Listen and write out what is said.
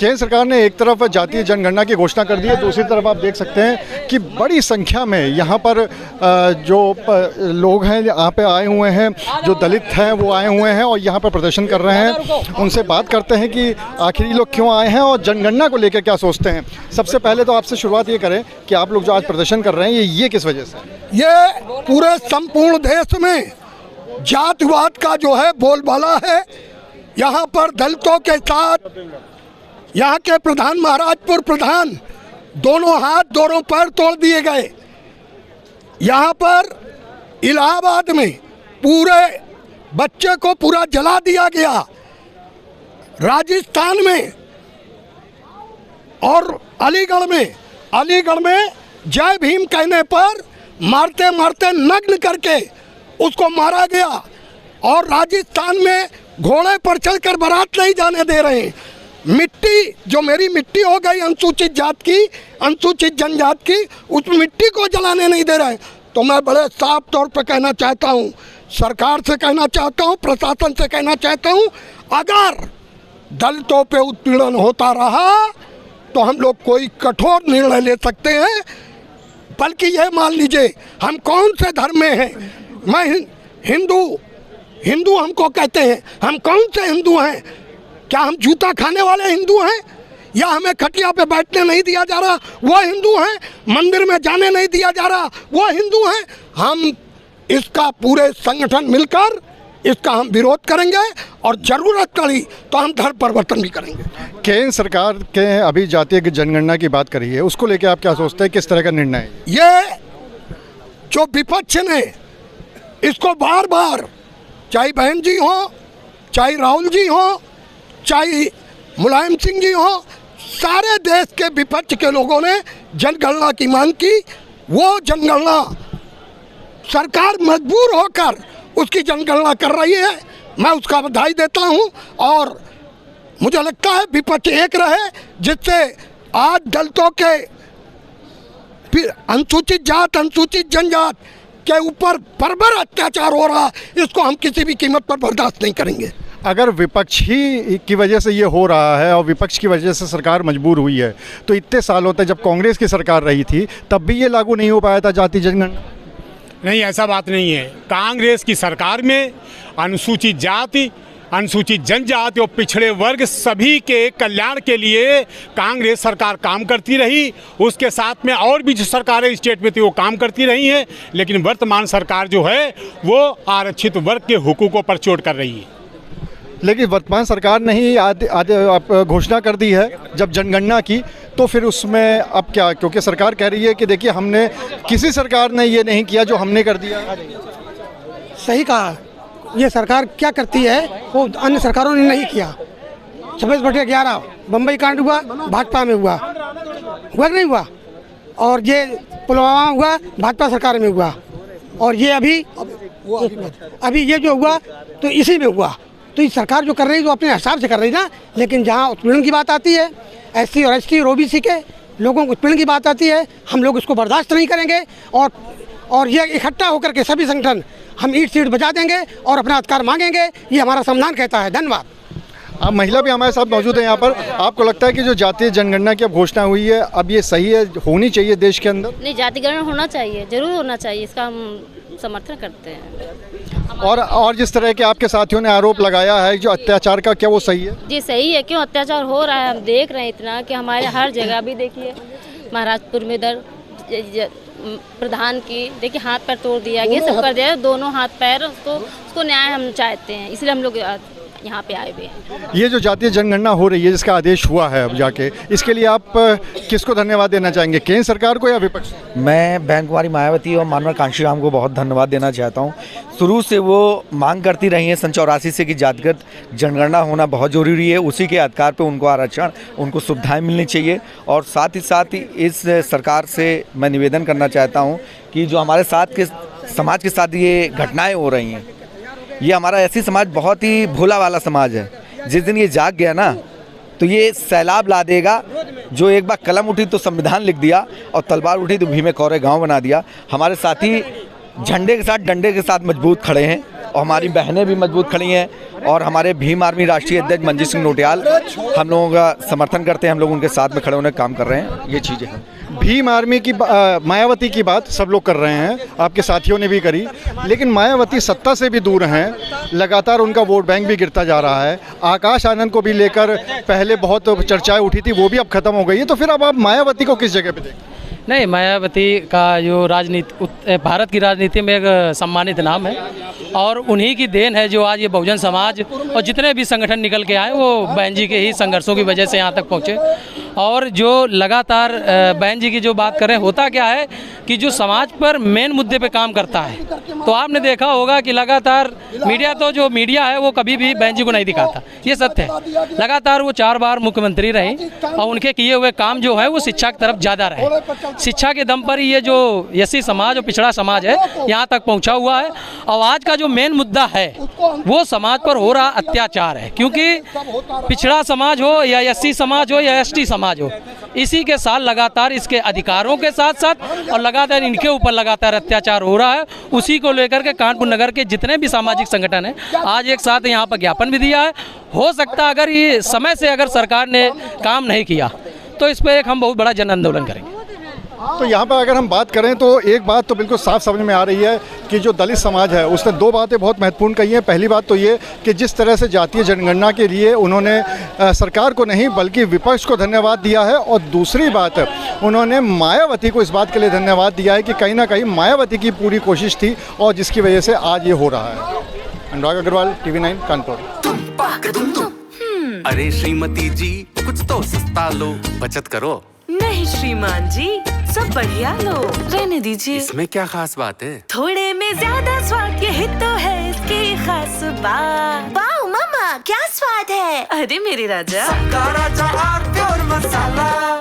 केंद्र सरकार ने एक तरफ जातीय जनगणना की घोषणा कर दी है, दूसरी तरफ आप देख सकते हैं कि बड़ी संख्या में यहाँ पर जो लोग हैं यहाँ पे आए हुए हैं, जो दलित हैं वो आए हुए हैं और यहाँ पर प्रदर्शन कर रहे हैं। उनसे बात करते हैं कि आखिर ये लोग क्यों आए हैं और जनगणना को लेकर क्या सोचते हैं। सबसे पहले तो आपसे शुरुआत ये करें कि आप लोग जो आज प्रदर्शन कर रहे हैं ये किस वजह से? ये पूरे संपूर्ण देश में जातिवाद का जो है बोलबाला है। यहाँ पर दलितों के साथ यहाँ के प्रधान, महाराजपुर प्रधान, दोनों हाथ दोनों पैर तोड़ दिए गए। यहाँ पर इलाहाबाद में पूरे बच्चे को पूरा जला दिया गया। राजस्थान में और अलीगढ़ में जय भीम कहने पर मारते मारते नग्न करके उसको मारा गया। और राजस्थान में घोड़े पर चढ़कर बारात नहीं जाने दे रहे हैं। मिट्टी जो मेरी मिट्टी हो गई अनुसूचित जात की, अनुसूचित जनजात की, उस मिट्टी को जलाने नहीं दे रहे। तो मैं बड़े साफ तौर पर कहना चाहता हूँ, सरकार से कहना चाहता हूँ, प्रशासन से कहना चाहता हूँ, अगर दलितों पे उत्पीड़न होता रहा तो हम लोग कोई कठोर निर्णय ले सकते हैं। बल्कि यह मान लीजिए हम कौन से धर्म में हैं। मैं हिंदू हमको कहते हैं, हम कौन से हिंदू हैं? क्या हम जूता खाने वाले हिंदू हैं? या हमें खटिया पे बैठने नहीं दिया जा रहा वो हिंदू हैं? मंदिर में जाने नहीं दिया जा रहा वो हिंदू हैं? हम इसका पूरे संगठन मिलकर इसका हम विरोध करेंगे और ज़रूरत पड़ी तो हम धर्म परिवर्तन भी करेंगे। केंद्र सरकार के अभी जातीय जनगणना की बात करी है, उसको लेकर आप क्या सोचते हैं, किस तरह का निर्णय है? ये जो विपक्ष ने इसको बार बार, चाहे बहन जी हो, चाहे राहुल जी हो, चाहे मुलायम सिंह जी हो, सारे देश के विपक्ष के लोगों ने जनगणना की मांग की। वो जनगणना सरकार मजबूर होकर उसकी जनगणना कर रही है, मैं उसका बधाई देता हूं। और मुझे लगता है विपक्ष एक रहे, जिससे आज दलितों के अनुसूचित जात, अनुसूचित जनजात के ऊपर बर्बर अत्याचार हो रहा, इसको हम किसी भी कीमत पर बर्दाश्त नहीं करेंगे। अगर विपक्ष ही की वजह से ये हो रहा है और विपक्ष की वजह से सरकार मजबूर हुई है, तो इतने सालों तक जब कांग्रेस की सरकार रही थी तब भी ये लागू नहीं हो पाया था जातीय जनगणना? नहीं, ऐसा बात नहीं है। कांग्रेस की सरकार में अनुसूचित जाति, अनुसूचित जनजाति और पिछड़े वर्ग सभी के कल्याण के लिए कांग्रेस सरकार काम करती रही। उसके साथ में और भी जो सरकारें स्टेट में थी वो काम करती रही हैं, लेकिन वर्तमान सरकार जो है वो आरक्षित वर्ग के हुकूकों पर चोट कर रही है। लेकिन वर्तमान सरकार ने ही आज घोषणा कर दी है जब जनगणना की, तो फिर उसमें अब क्या? क्योंकि सरकार कह रही है कि देखिए हमने, किसी सरकार ने ये नहीं किया जो हमने कर दिया। सही कहा, ये सरकार क्या करती है वो अन्य सरकारों ने नहीं किया। 26/11 बम्बई कांड हुआ, भाजपा में हुआ कि नहीं हुआ? और ये पुलवामा हुआ, भाजपा सरकार में हुआ। और ये अभी ये जो हुआ तो इसी में हुआ। तो ये सरकार जो कर रही है तो अपने हिसाब से कर रही ना। लेकिन जहाँ उत्पीड़न की बात आती है, SC और ST और OBC के लोगों को उत्पीड़न की बात आती है, हम लोग इसको बर्दाश्त नहीं करेंगे। और ये इकट्ठा होकर के सभी संगठन हम ईंट सीट बजा देंगे और अपना अधिकार मांगेंगे, ये हमारा संविधान कहता है। धन्यवाद। आप महिला भी हमारे साथ मौजूद हैं यहाँ पर। आपको लगता है कि जो जातीय जनगणना की अब घोषणा हुई है, अब ये सही है, होनी चाहिए देश के अंदर? नहीं, जाति गणना होना चाहिए, जरूर होना चाहिए, इसका हम समर्थन करते हैं। और जिस तरह के आपके साथियों ने आरोप लगाया है जो अत्याचार का, क्या वो सही है? जी सही है। क्यों अत्याचार हो रहा है, हम देख रहे हैं इतना कि हमारे हर जगह भी देखिए, महाराजपुर में इधर प्रधान की देखिए हाथ पैर तोड़ दिया गया, सब कर दिया, दोनों हाथ पैर, उसको न्याय हम चाहते हैं, इसलिए हम लोग यहाँ पे आए हुए हैं। ये जो जातीय जनगणना हो रही है जिसका आदेश हुआ है अब जाके, इसके लिए आप किसको धन्यवाद देना चाहेंगे, केंद्र सरकार को या विपक्ष? मैं बहन कुमारी मायावती और मानवर कांशीराम को बहुत धन्यवाद देना चाहता हूँ। शुरू से वो मांग करती रही हैं सन 84 से कि जातिगत जनगणना होना बहुत ज़रूरी है, उसी के आधार पर उनको आरक्षण, उनको सुविधाएं मिलनी चाहिए। और साथ ही इस सरकार से मैं निवेदन करना चाहता हूँ कि जो हमारे साथ के समाज के साथ ये घटनाएँ हो रही हैं, ये हमारा ऐसी समाज बहुत ही भोला वाला समाज है। जिस दिन ये जाग गया ना तो ये सैलाब ला देगा। जो एक बार कलम उठी तो संविधान लिख दिया और तलवार उठी तो भीमे कौरे गांव बना दिया। हमारे साथी झंडे के साथ, डंडे के साथ मजबूत खड़े हैं और हमारी बहनें भी मजबूत खड़ी हैं और हमारे भीम आर्मी राष्ट्रीय अध्यक्ष मंजीत सिंह नोटियाल हम लोगों का समर्थन करते हैं, हम लोग उनके साथ में खड़े होने काम कर रहे हैं, ये चीज़ें हैं। भीम आर्मी की मायावती की बात सब लोग कर रहे हैं, आपके साथियों ने भी करी, लेकिन मायावती सत्ता से भी दूर हैं, लगातार उनका वोट बैंक भी गिरता जा रहा है। आकाश आनंद को भी लेकर पहले बहुत चर्चाएं उठी थी, वो भी अब खत्म हो गई है, तो फिर अब आप मायावती को किस जगह पे देखें? नहीं, मायावती का जो राजनीति भारत की राजनीति में एक सम्मानित नाम है और उन्हीं की देन है जो आज ये बहुजन समाज और जितने भी संगठन निकल के आए वो बहन जी के ही संघर्षों की वजह से यहाँ तक पहुँचे। और जो लगातार बहन जी की जो बात करें, होता क्या है कि जो समाज पर मेन मुद्दे पे काम करता है, तो आपने देखा होगा कि लगातार मीडिया, तो जो मीडिया है वो कभी भी बहन जी को नहीं दिखाता, ये सत्य है। लगातार वो 4 बार मुख्यमंत्री रही और उनके किए हुए काम जो है वो शिक्षा की तरफ ज़्यादा रहे। शिक्षा के दम पर ही ये जो एससी समाज और पिछड़ा समाज है यहाँ तक पहुँचा हुआ है। और आज का जो मेन मुद्दा है वो समाज पर हो रहा अत्याचार है, क्योंकि पिछड़ा समाज हो या एससी समाज हो या एसटी समाज हो, इसी के साथ लगातार इसके अधिकारों के साथ साथ और लगातार इनके ऊपर लगातार अत्याचार हो रहा है। उसी को लेकर के कानपुर नगर के जितने भी सामाजिक संगठन हैं आज एक साथ यहाँ पर ज्ञापन भी दिया है। हो सकता है अगर ये समय से अगर सरकार ने काम नहीं किया तो इस पर एक हम बहुत बड़ा जन आंदोलन करेंगे। तो यहाँ पर अगर हम बात करें तो एक बात तो बिल्कुल साफ समझ में आ रही है कि जो दलित समाज है उसने 2 बातें बहुत महत्वपूर्ण कही हैं। पहली बात तो ये कि जिस तरह से जातीय जनगणना के लिए उन्होंने सरकार को नहीं बल्कि विपक्ष को धन्यवाद दिया है, और दूसरी बात उन्होंने मायावती को इस बात के लिए धन्यवाद दिया है कि कहीं ना कहीं मायावती की पूरी कोशिश थी और जिसकी वजह से आज ये हो रहा है। अनुराग अग्रवाल, TV9 कानपुर। अरे श्रीमती जी कुछ तो सस्ता लो, बचत करो। नहीं श्रीमान जी, सब बढ़िया लो, रहने दीजिए। इसमें क्या खास बात है? थोड़े में ज्यादा स्वाद, यही तो है इसकी खास बात। वाह मामा, क्या स्वाद है। अरे मेरे राजा, सबका राजा आरती